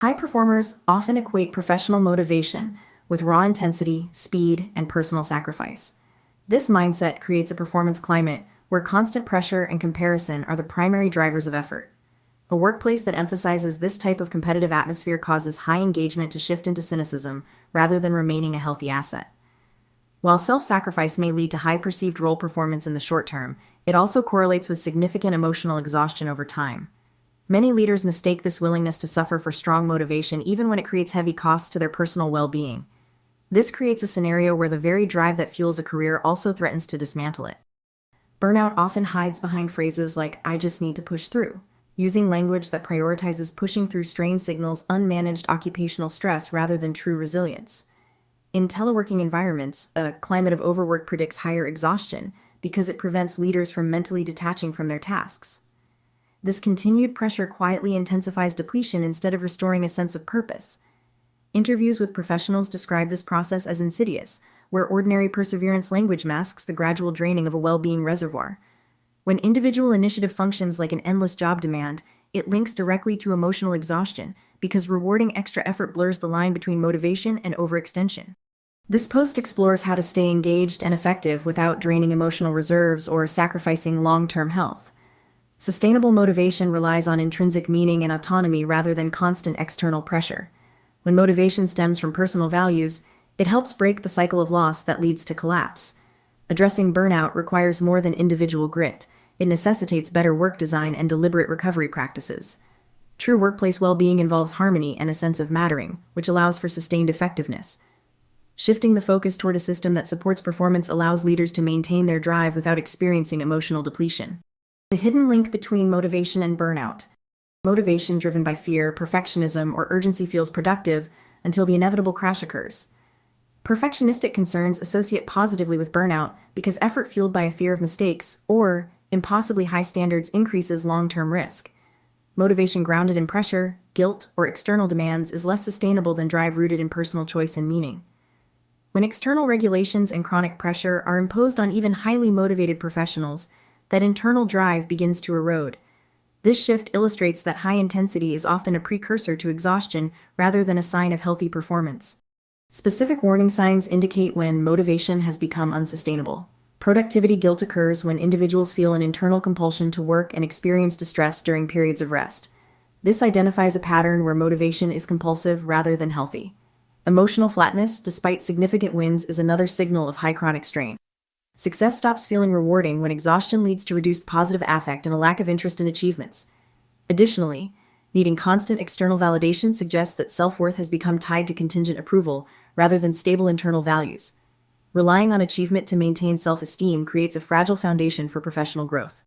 High performers often equate professional motivation with raw intensity, speed, and personal sacrifice. This mindset creates a performance climate where constant pressure and comparison are the primary drivers of effort. A workplace that emphasizes this type of competitive atmosphere causes high engagement to shift into cynicism rather than remaining a healthy asset. While self-sacrifice may lead to high perceived role performance in the short term, it also correlates with significant emotional exhaustion over time. Many leaders mistake this willingness to suffer for strong motivation even when it creates heavy costs to their personal well-being. This creates a scenario where the very drive that fuels a career also threatens to dismantle it. Burnout often hides behind phrases like, "I just need to push through." Using language that prioritizes pushing through strain signals unmanaged occupational stress rather than true resilience. In teleworking environments, a climate of overwork predicts higher exhaustion because it prevents leaders from mentally detaching from their tasks. This continued pressure quietly intensifies depletion instead of restoring a sense of purpose. Interviews with professionals describe this process as insidious, where ordinary perseverance language masks the gradual draining of a well-being reservoir. When individual initiative functions like an endless job demand, it links directly to emotional exhaustion because rewarding extra effort blurs the line between motivation and overextension. This post explores how to stay engaged and effective without draining emotional reserves or sacrificing long-term health. Sustainable motivation relies on intrinsic meaning and autonomy rather than constant external pressure. When motivation stems from personal values, it helps break the cycle of loss that leads to collapse. Addressing burnout requires more than individual grit. It necessitates better work design and deliberate recovery practices. True workplace well-being involves harmony and a sense of mattering, which allows for sustained effectiveness. Shifting the focus toward a system that supports performance allows leaders to maintain their drive without experiencing emotional depletion. The hidden link between motivation and burnout. Motivation driven by fear, perfectionism, or urgency feels productive until the inevitable crash occurs. Perfectionistic concerns associate positively with burnout because effort fueled by a fear of mistakes or impossibly high standards increases long-term risk. Motivation grounded in pressure, guilt, or external demands is less sustainable than drive rooted in personal choice and meaning. When external regulations and chronic pressure are imposed on even highly motivated professionals, that internal drive begins to erode. This shift illustrates that high intensity is often a precursor to exhaustion rather than a sign of healthy performance. Specific warning signs indicate when motivation has become unsustainable. Productivity guilt occurs when individuals feel an internal compulsion to work and experience distress during periods of rest. This identifies a pattern where motivation is compulsive rather than healthy. Emotional flatness, despite significant wins, is another signal of high chronic strain. Success stops feeling rewarding when exhaustion leads to reduced positive affect and a lack of interest in achievements. Additionally, needing constant external validation suggests that self-worth has become tied to contingent approval rather than stable internal values. Relying on achievement to maintain self-esteem creates a fragile foundation for professional growth.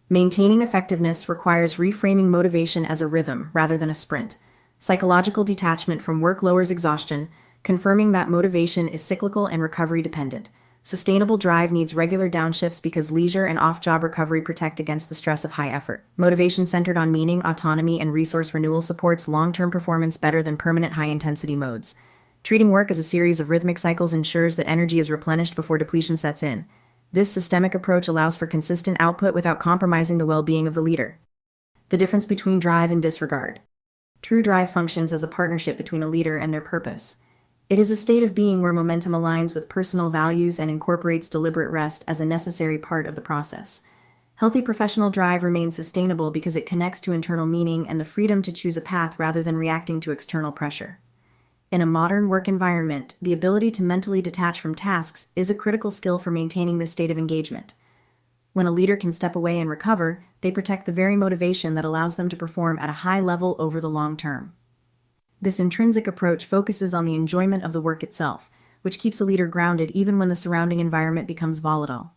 Maintaining effectiveness requires reframing motivation as a rhythm rather than a sprint. Psychological detachment from work lowers exhaustion, confirming that motivation is cyclical and recovery dependent. Sustainable drive needs regular downshifts because leisure and off-job recovery protect against the stress of high effort. Motivation centered on meaning, autonomy, and resource renewal supports long-term performance better than permanent high-intensity modes. Treating work as a series of rhythmic cycles ensures that energy is replenished before depletion sets in. This systemic approach allows for consistent output without compromising the well-being of the leader. The difference between drive and disregard. True drive functions as a partnership between a leader and their purpose. It is a state of being where momentum aligns with personal values and incorporates deliberate rest as a necessary part of the process. Healthy professional drive remains sustainable because it connects to internal meaning and the freedom to choose a path rather than reacting to external pressure. In a modern work environment, the ability to mentally detach from tasks is a critical skill for maintaining this state of engagement. When a leader can step away and recover, they protect the very motivation that allows them to perform at a high level over the long term. This intrinsic approach focuses on the enjoyment of the work itself, which keeps a leader grounded even when the surrounding environment becomes volatile.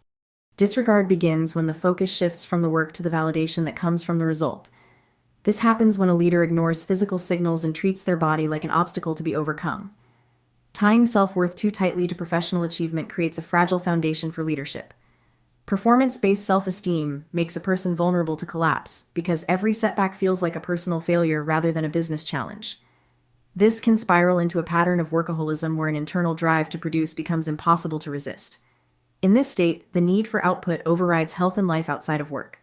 Disregard begins when the focus shifts from the work to the validation that comes from the result. This happens when a leader ignores physical signals and treats their body like an obstacle to be overcome. Tying self-worth too tightly to professional achievement creates a fragile foundation for leadership. Performance-based self-esteem makes a person vulnerable to collapse because every setback feels like a personal failure rather than a business challenge. This can spiral into a pattern of workaholism where an internal drive to produce becomes impossible to resist. In this state, the need for output overrides health and life outside of work.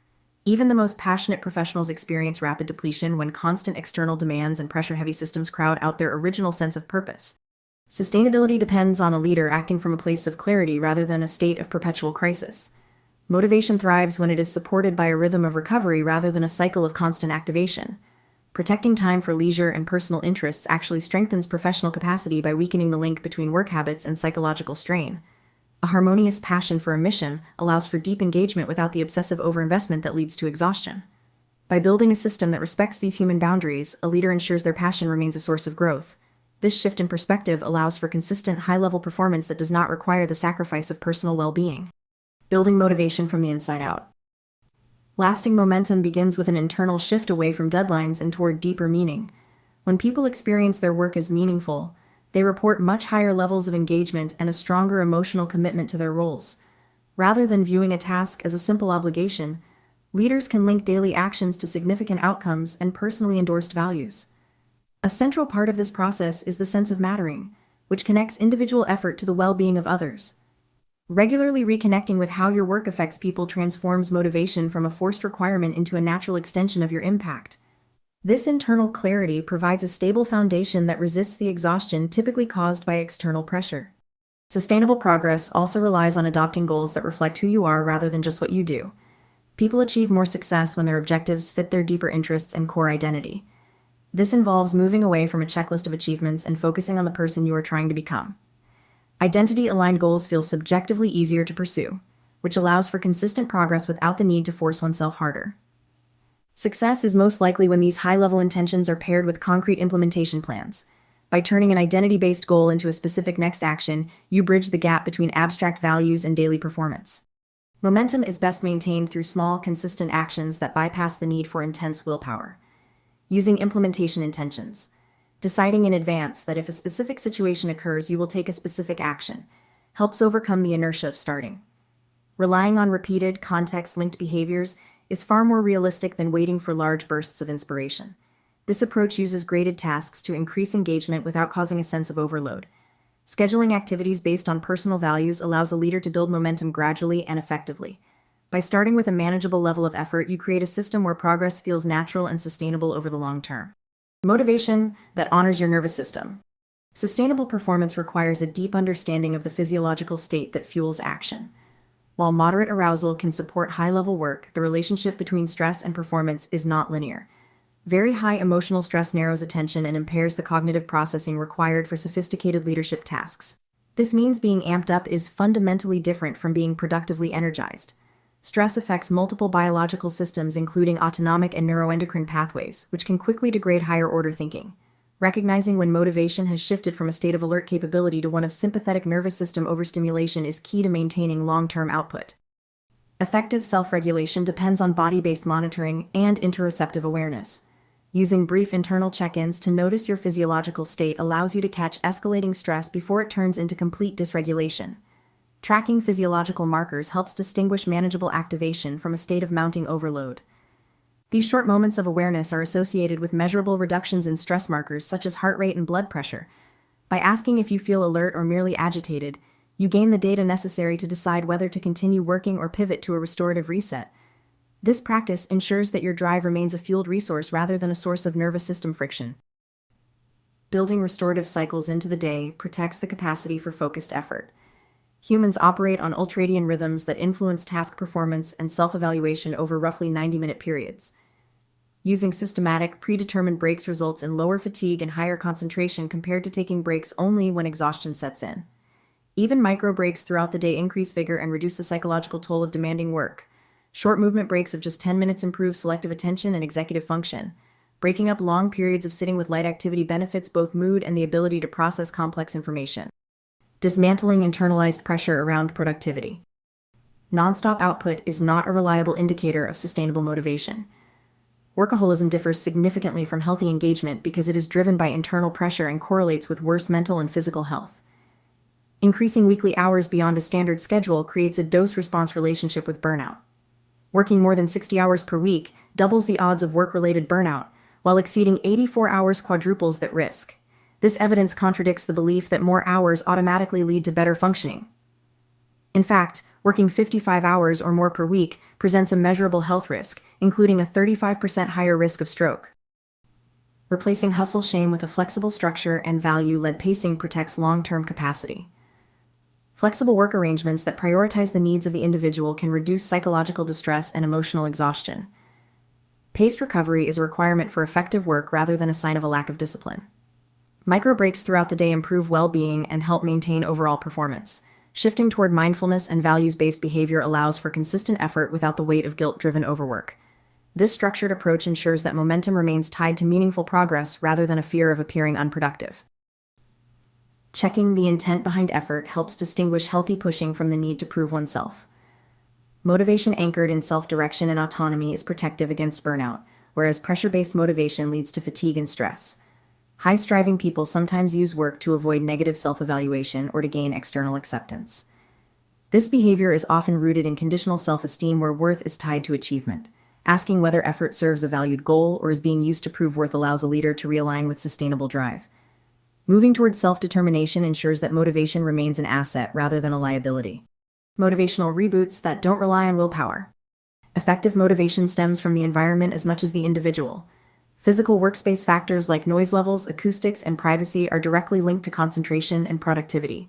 Even the most passionate professionals experience rapid depletion when constant external demands and pressure-heavy systems crowd out their original sense of purpose. Sustainability depends on a leader acting from a place of clarity rather than a state of perpetual crisis. Motivation thrives when it is supported by a rhythm of recovery rather than a cycle of constant activation. Protecting time for leisure and personal interests actually strengthens professional capacity by weakening the link between work habits and psychological strain. A harmonious passion for a mission allows for deep engagement without the obsessive overinvestment that leads to exhaustion. By building a system that respects these human boundaries, a leader ensures their passion remains a source of growth. This shift in perspective allows for consistent, high-level performance that does not require the sacrifice of personal well-being. Building motivation from the inside out. Lasting momentum begins with an internal shift away from deadlines and toward deeper meaning. When people experience their work as meaningful, they report much higher levels of engagement and a stronger emotional commitment to their roles. Rather than viewing a task as a simple obligation, leaders can link daily actions to significant outcomes and personally endorsed values. A central part of this process is the sense of mattering, which connects individual effort to the well-being of others. Regularly reconnecting with how your work affects people transforms motivation from a forced requirement into a natural extension of your impact. This internal clarity provides a stable foundation that resists the exhaustion typically caused by external pressure. Sustainable progress also relies on adopting goals that reflect who you are rather than just what you do. People achieve more success when their objectives fit their deeper interests and core identity. This involves moving away from a checklist of achievements and focusing on the person you are trying to become. Identity-aligned goals feel subjectively easier to pursue, which allows for consistent progress without the need to force oneself harder. Success is most likely when these high-level intentions are paired with concrete implementation plans. By turning an identity-based goal into a specific next action, you bridge the gap between abstract values and daily performance. Momentum is best maintained through small, consistent actions that bypass the need for intense willpower. Using implementation intentions. Deciding in advance that if a specific situation occurs, you will take a specific action, helps overcome the inertia of starting. Relying on repeated, context-linked behaviors is far more realistic than waiting for large bursts of inspiration. This approach uses graded tasks to increase engagement without causing a sense of overload. Scheduling activities based on personal values allows a leader to build momentum gradually and effectively. By starting with a manageable level of effort, you create a system where progress feels natural and sustainable over the long term. Motivation that honors your nervous system. Sustainable performance requires a deep understanding of the physiological state that fuels action. While moderate arousal can support high-level work, the relationship between stress and performance is not linear. Very high emotional stress narrows attention and impairs the cognitive processing required for sophisticated leadership tasks. This means being amped up is fundamentally different from being productively energized. Stress affects multiple biological systems, including autonomic and neuroendocrine pathways, which can quickly degrade higher-order thinking. Recognizing when motivation has shifted from a state of alert capability to one of sympathetic nervous system overstimulation is key to maintaining long-term output. Effective self-regulation depends on body-based monitoring and interoceptive awareness. Using brief internal check-ins to notice your physiological state allows you to catch escalating stress before it turns into complete dysregulation. Tracking physiological markers helps distinguish manageable activation from a state of mounting overload. These short moments of awareness are associated with measurable reductions in stress markers such as heart rate and blood pressure. By asking if you feel alert or merely agitated, you gain the data necessary to decide whether to continue working or pivot to a restorative reset. This practice ensures that your drive remains a fueled resource rather than a source of nervous system friction. Building restorative cycles into the day protects the capacity for focused effort. Humans operate on ultradian rhythms that influence task performance and self-evaluation over roughly 90-minute periods. Using systematic, predetermined breaks results in lower fatigue and higher concentration compared to taking breaks only when exhaustion sets in. Even micro breaks throughout the day increase vigor and reduce the psychological toll of demanding work. Short movement breaks of just 10 minutes improve selective attention and executive function. Breaking up long periods of sitting with light activity benefits both mood and the ability to process complex information. Dismantling internalized pressure around productivity. Nonstop output is not a reliable indicator of sustainable motivation. Workaholism differs significantly from healthy engagement because it is driven by internal pressure and correlates with worse mental and physical health. Increasing weekly hours beyond a standard schedule creates a dose-response relationship with burnout. Working more than 60 hours per week doubles the odds of work-related burnout, while exceeding 84 hours quadruples that risk. This evidence contradicts the belief that more hours automatically lead to better functioning. In fact, working 55 hours or more per week presents a measurable health risk, including a 35% higher risk of stroke. Replacing hustle shame with a flexible structure and value-led pacing protects long-term capacity. Flexible work arrangements that prioritize the needs of the individual can reduce psychological distress and emotional exhaustion. Paced recovery is a requirement for effective work rather than a sign of a lack of discipline. Micro breaks throughout the day improve well-being and help maintain overall performance. Shifting toward mindfulness and values-based behavior allows for consistent effort without the weight of guilt-driven overwork. This structured approach ensures that momentum remains tied to meaningful progress rather than a fear of appearing unproductive. Checking the intent behind effort helps distinguish healthy pushing from the need to prove oneself. Motivation anchored in self-direction and autonomy is protective against burnout, whereas pressure-based motivation leads to fatigue and stress. High-striving people sometimes use work to avoid negative self-evaluation or to gain external acceptance. This behavior is often rooted in conditional self-esteem where worth is tied to achievement. Asking whether effort serves a valued goal or is being used to prove worth allows a leader to realign with sustainable drive. Moving towards self-determination ensures that motivation remains an asset rather than a liability. Motivational reboots that don't rely on willpower. Effective motivation stems from the environment as much as the individual. Physical workspace factors like noise levels, acoustics, and privacy are directly linked to concentration and productivity.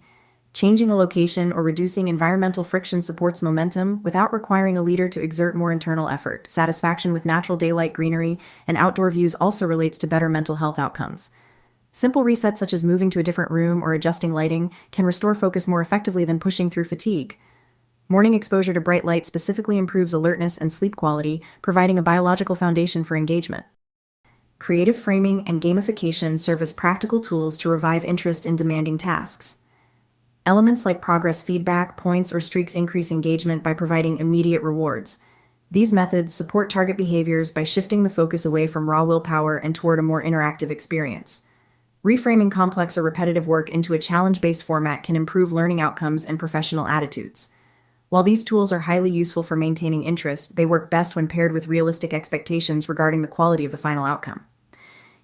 Changing a location or reducing environmental friction supports momentum without requiring a leader to exert more internal effort. Satisfaction with natural daylight, greenery, and outdoor views also relates to better mental health outcomes. Simple resets such as moving to a different room or adjusting lighting can restore focus more effectively than pushing through fatigue. Morning exposure to bright light specifically improves alertness and sleep quality, providing a biological foundation for engagement. Creative framing and gamification serve as practical tools to revive interest in demanding tasks. Elements like progress feedback, points, or streaks increase engagement by providing immediate rewards. These methods support target behaviors by shifting the focus away from raw willpower and toward a more interactive experience. Reframing complex or repetitive work into a challenge-based format can improve learning outcomes and professional attitudes. While these tools are highly useful for maintaining interest, they work best when paired with realistic expectations regarding the quality of the final outcome.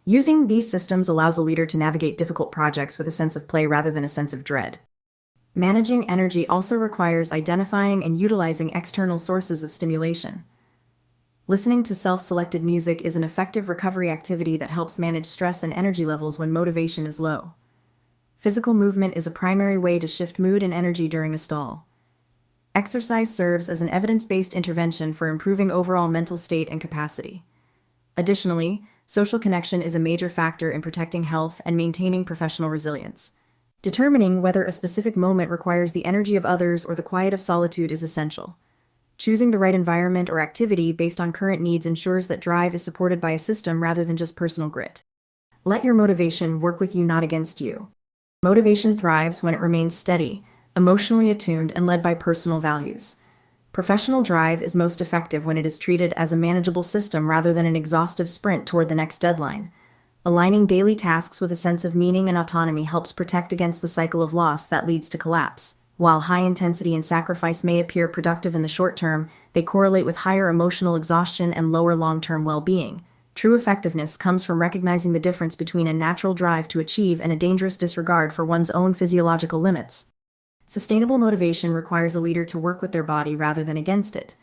Using these systems allows a leader to navigate difficult projects with a sense of play rather than a sense of dread. Managing energy also requires identifying and utilizing external sources of stimulation. Listening to self-selected music is an effective recovery activity that helps manage stress and energy levels when motivation is low. Physical movement is a primary way to shift mood and energy during a stall. Exercise serves as an evidence-based intervention for improving overall mental state and capacity. Additionally, social connection is a major factor in protecting health and maintaining professional resilience. Determining whether a specific moment requires the energy of others or the quiet of solitude is essential. Choosing the right environment or activity based on current needs ensures that drive is supported by a system rather than just personal grit. Let your motivation work with you, not against you. Motivation thrives when it remains steady, emotionally attuned, and led by personal values. Professional drive is most effective when it is treated as a manageable system rather than an exhaustive sprint toward the next deadline. Aligning daily tasks with a sense of meaning and autonomy helps protect against the cycle of loss that leads to collapse. While high intensity and sacrifice may appear productive in the short term, they correlate with higher emotional exhaustion and lower long-term well-being. True effectiveness comes from recognizing the difference between a natural drive to achieve and a dangerous disregard for one's own physiological limits. Sustainable motivation requires a leader to work with their body rather than against it.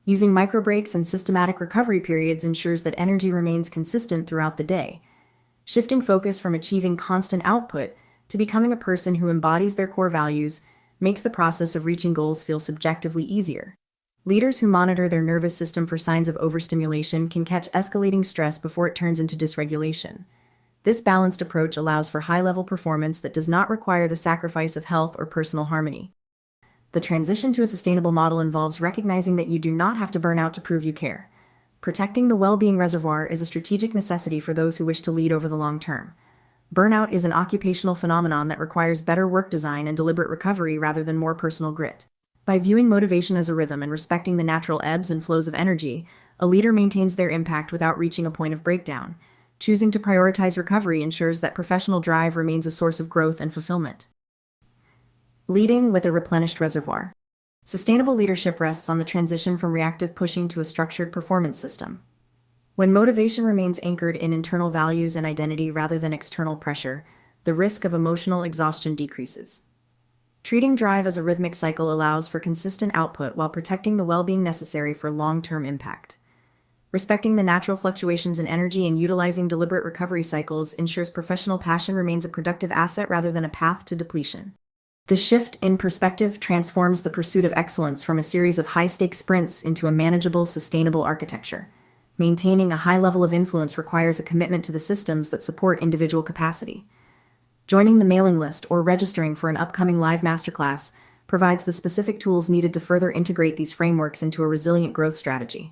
Using micro breaks and systematic recovery periods ensures that energy remains consistent throughout the day. Shifting focus from achieving constant output to becoming a person who embodies their core values makes the process of reaching goals feel subjectively easier. Leaders who monitor their nervous system for signs of overstimulation can catch escalating stress before it turns into dysregulation. This balanced approach allows for high-level performance that does not require the sacrifice of health or personal harmony. The transition to a sustainable model involves recognizing that you do not have to burn out to prove you care. Protecting the well-being reservoir is a strategic necessity for those who wish to lead over the long term. Burnout is an occupational phenomenon that requires better work design and deliberate recovery rather than more personal grit. By viewing motivation as a rhythm and respecting the natural ebbs and flows of energy, a leader maintains their impact without reaching a point of breakdown. Choosing to prioritize recovery ensures that professional drive remains a source of growth and fulfillment. Leading with a replenished reservoir. Sustainable leadership rests on the transition from reactive pushing to a structured performance system. When motivation remains anchored in internal values and identity rather than external pressure, the risk of emotional exhaustion decreases. Treating drive as a rhythmic cycle allows for consistent output while protecting the well-being necessary for long-term impact. Respecting the natural fluctuations in energy and utilizing deliberate recovery cycles ensures professional passion remains a productive asset rather than a path to depletion. The shift in perspective transforms the pursuit of excellence from a series of high-stakes sprints into a manageable, sustainable architecture. Maintaining a high level of influence requires a commitment to the systems that support individual capacity. Joining the mailing list or registering for an upcoming live masterclass provides the specific tools needed to further integrate these frameworks into a resilient growth strategy.